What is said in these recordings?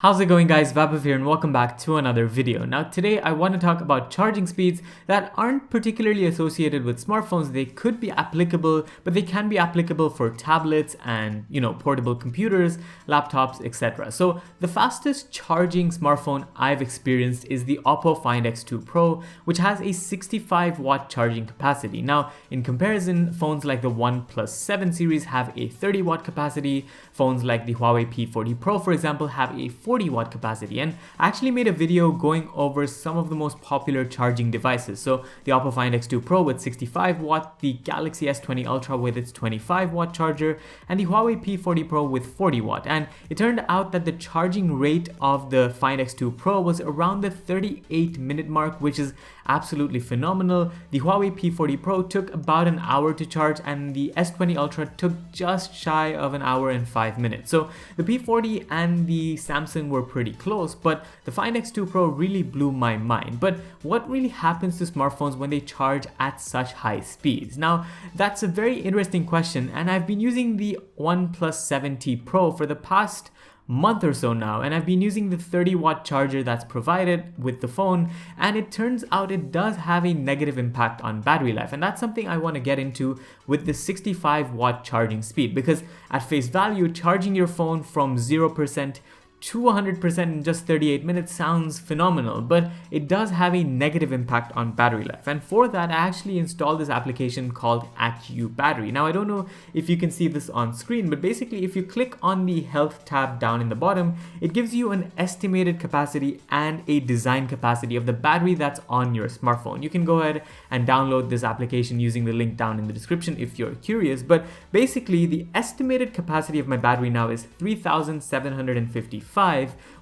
How's it going, guys? Vaibhav here and welcome back to another video. Now today I want to talk about charging speeds that aren't particularly associated with smartphones. They could be applicable, but they can be applicable for tablets and portable computers, laptops, etc. So the fastest charging smartphone I've experienced is the Oppo Find X2 Pro, which has a 65-watt charging capacity. Now in comparison, phones like the OnePlus 7 series have a 30-watt capacity. Phones like the Huawei P40 Pro, for example, have a 40-watt capacity, and I actually made a video going over some of the most popular charging devices. So the Oppo Find X2 Pro with 65 watt, the Galaxy S20 Ultra with its 25-watt charger, and the Huawei P40 Pro with 40 watt. And it turned out that the charging rate of the Find X2 Pro was around the 38-minute mark, which is absolutely phenomenal. The Huawei P40 Pro took about an hour to charge, and the S20 Ultra took just shy of an hour and 5 minutes. So the P40 and the Samsung were pretty close, but the Find X2 Pro really blew my mind. But what really happens to smartphones when they charge at such high speeds? Now, that's a very interesting question, and I've been using the OnePlus 7T Pro for the past month or so now, and I've been using the 30-watt charger that's provided with the phone, and it turns out it does have a negative impact on battery life. And that's something I want to get into with the 65-watt charging speed, because at face value, charging your phone from 0% to 100% in just 38 minutes sounds phenomenal, but it does have a negative impact on battery life. And for that, I actually installed this application called Battery. Now, I don't know if you can see this on screen, but basically if you click on the health tab down in the bottom, it gives you an estimated capacity and a design capacity of the battery that's on your smartphone. You can go ahead and download this application using the link down in the description if you're curious, but basically the estimated capacity of my battery now is 3,755,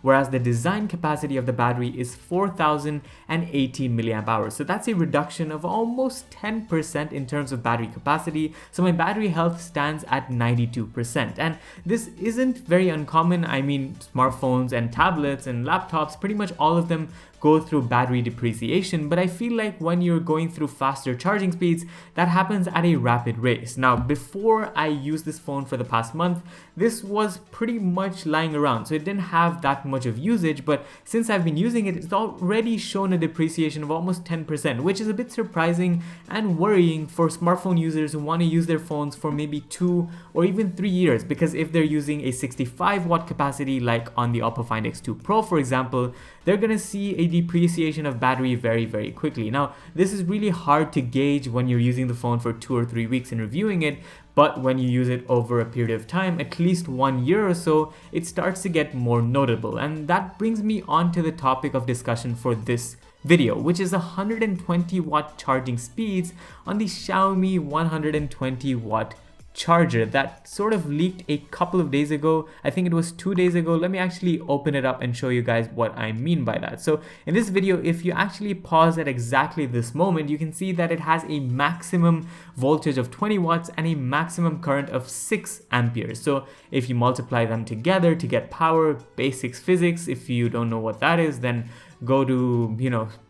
whereas the design capacity of the battery is 4,080 milliamp hours. So that's a reduction of almost 10% in terms of battery capacity. So my battery health stands at 92%. And this isn't very uncommon. I mean, smartphones and tablets and laptops, pretty much all of them go through battery depreciation, but I feel like when you're going through faster charging speeds, that happens at a rapid rate. Now, before I used this phone for the past month, this was pretty much lying around, so it didn't have that much of usage, but since I've been using it, it's already shown a depreciation of almost 10%, which is a bit surprising and worrying for smartphone users who want to use their phones for maybe 2 or even 3 years, because if they're using a 65-watt capacity like on the Oppo Find X2 Pro, for example, they're going to see a depreciation of battery very quickly. Now, this is really hard to gauge when you're using the phone for 2 or 3 weeks and reviewing it, but when you use it over a period of time, at least 1 year or so, it starts to get more notable. And that brings me on to the topic of discussion for this video, which is 120-watt charging speeds on the Xiaomi 120-watt charger that sort of leaked a couple of days ago. I think it was 2 days ago. Let me actually open it up and show you guys what I mean by that. So in this video, if you actually pause at exactly this moment, you can see that it has a maximum voltage of 20 watts and a maximum current of 6 amperes. So if you multiply them together to get power, basics physics, if you don't know what that is, then go to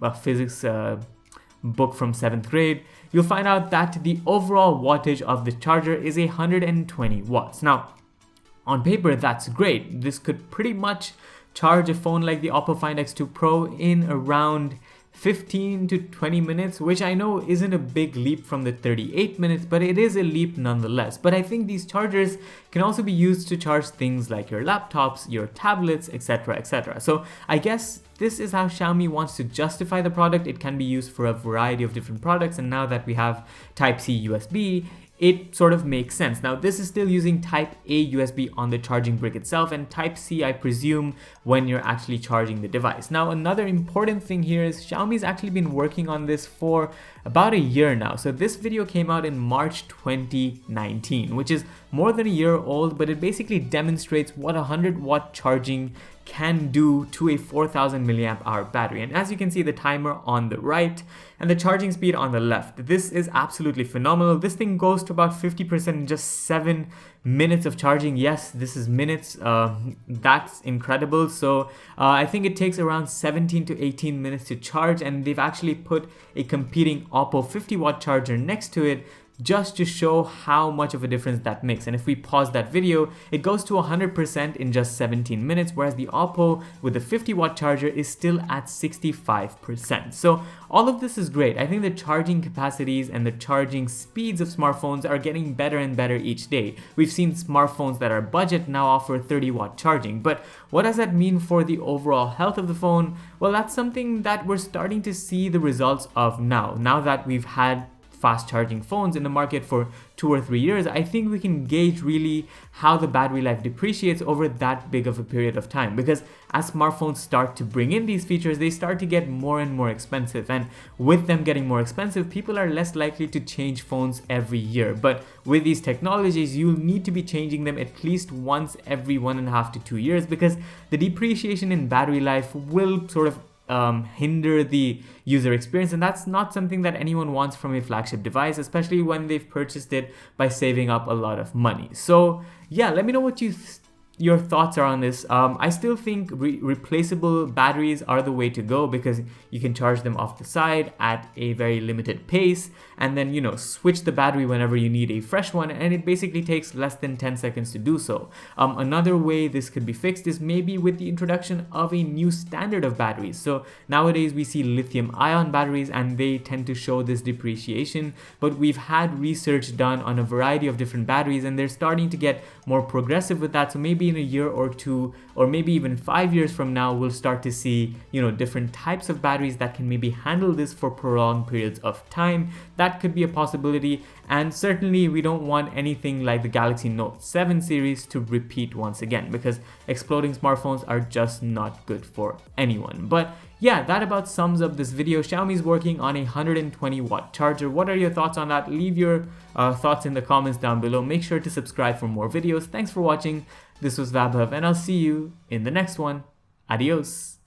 a physics book from 7th grade, you'll find out that the overall wattage of the charger is 120 watts. Now, on paper, that's great. This could pretty much charge a phone like the Oppo Find X2 Pro in around 15 to 20 minutes, which I know isn't a big leap from the 38 minutes, but it is a leap nonetheless. But I think these chargers can also be used to charge things like your laptops, your tablets, etc. So I guess this is how Xiaomi wants to justify the product. It can be used for a variety of different products, and now that we have Type-C USB, it sort of makes sense. Now, this is still using Type-A USB on the charging brick itself, and Type-C, I presume, when you're actually charging the device. Now, another important thing here is Xiaomi's actually been working on this for about a year now. So this video came out in March 2019, which is more than a year old, but it basically demonstrates what 100-watt charging can do to a 4,000 milliamp hour battery. And as you can see, the timer on the right and the charging speed on the left, this is absolutely phenomenal. This thing goes to about 50% in just 7 minutes of charging. Yes, this is minutes. That's incredible. So I think it takes around 17 to 18 minutes to charge, and they've actually put a competing Oppo 50-watt charger next to it just to show how much of a difference that makes. And if we pause that video, it goes to 100% in just 17 minutes, whereas the Oppo with the 50-watt charger is still at 65%. So all of this is great. I think the charging capacities and the charging speeds of smartphones are getting better and better each day. We've seen smartphones that are budget now offer 30-watt charging, but what does that mean for the overall health of the phone? Well, that's something that we're starting to see the results of now that we've had fast charging phones in the market for 2 or 3 years. I think we can gauge really how the battery life depreciates over that big of a period of time, because as smartphones start to bring in these features, they start to get more and more expensive, and with them getting more expensive, people are less likely to change phones every year. But with these technologies, you'll need to be changing them at least once every 1.5 to 2 years, because the depreciation in battery life will sort of hinder the user experience, and that's not something that anyone wants from a flagship device, especially when they've purchased it by saving up a lot of money. So yeah, let me know what your thoughts are on this. I still think replaceable batteries are the way to go, because you can charge them off the side at a very limited pace, and then switch the battery whenever you need a fresh one, and it basically takes less than 10 seconds to do so. Another way this could be fixed is maybe with the introduction of a new standard of batteries. So nowadays we see lithium ion batteries, and they tend to show this depreciation, but we've had research done on a variety of different batteries, and they're starting to get more progressive with that. So maybe in a year or two, or maybe even 5 years from now, we'll start to see different types of batteries that can maybe handle this for prolonged periods of time. That could be a possibility, and certainly we don't want anything like the Galaxy Note 7 series to repeat once again, because exploding smartphones are just not good for anyone. But yeah, that about sums up this video. Xiaomi's working on a 120-watt charger. What are your thoughts on that? Leave your thoughts in the comments down below. Make sure to subscribe for more videos. Thanks for watching. This was Vaibhav, and I'll see you in the next one. Adios.